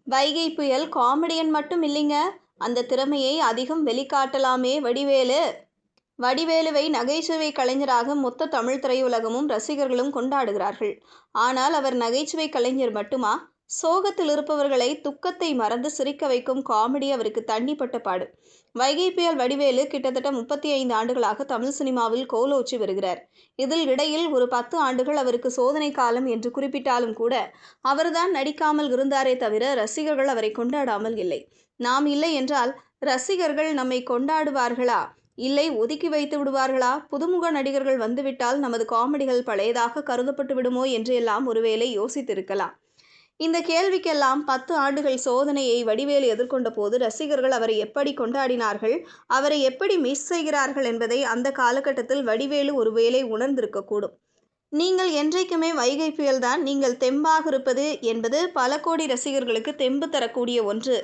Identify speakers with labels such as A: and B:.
A: வைகை புயல் காமெடியன் மட்டும் இல்லைங்க. அந்த திறமையை அதிகம் வெளிக்காட்டலாமே வடிவேலு. வடிவேலுவை நகைச்சுவை கலைஞராக மொத்த தமிழ் திரையுலகமும் ரசிகர்களும் கொண்டாடுகிறார்கள். ஆனால் அவர் நகைச்சுவை கலைஞர் மட்டுமா? சோகத்தில் இருப்பவர்களை துக்கத்தை மறந்து சிரிக்க வைக்கும் காமெடி அவருக்கு தண்ணிப்பட்ட பாடு. வைகை புயல் வடிவேலு கிட்டத்தட்ட 35 ஆண்டுகளாக தமிழ் சினிமாவில் கோலோச்சி வருகிறார். இதில் இடையில் ஒரு 10 ஆண்டுகள் அவருக்கு சோதனை காலம் என்று குறிப்பிட்டாலும் கூட அவர்தான் நடிக்காமல் இருந்தாரே தவிர ரசிகர்கள் அவரை கொண்டாடாமல் இல்லை. நாம் இல்லை என்றால் ரசிகர்கள் நம்மை கொண்டாடுவார்களா? இல்லை ஒதுக்கி வைத்து விடுவார்களா? புதுமுக நடிகர்கள் வந்துவிட்டால் நமது காமெடிகள் பழையதாக கருதப்பட்டு விடுமோ என்று எல்லாம் ஒருவேளை யோசித்திருக்கலாம். இந்த கேள்விக்கெல்லாம் 10 ஆண்டுகள் சோதனையை வடிவேலு எதிர்கொண்ட போது ரசிகர்கள் அவரை எப்படி கொண்டாடினார்கள், அவரை எப்படி மிஸ் செய்கிறார்கள் என்பதை அந்த காலகட்டத்தில் வடிவேலு ஒருவேளை உணர்ந்திருக்கக்கூடும். நீங்கள் என்றைக்குமே வைகை புயல்தான், நீங்கள் தெம்பாக இருப்பது என்பது பல கோடி ரசிகர்களுக்கு தெம்பு தரக்கூடிய ஒன்று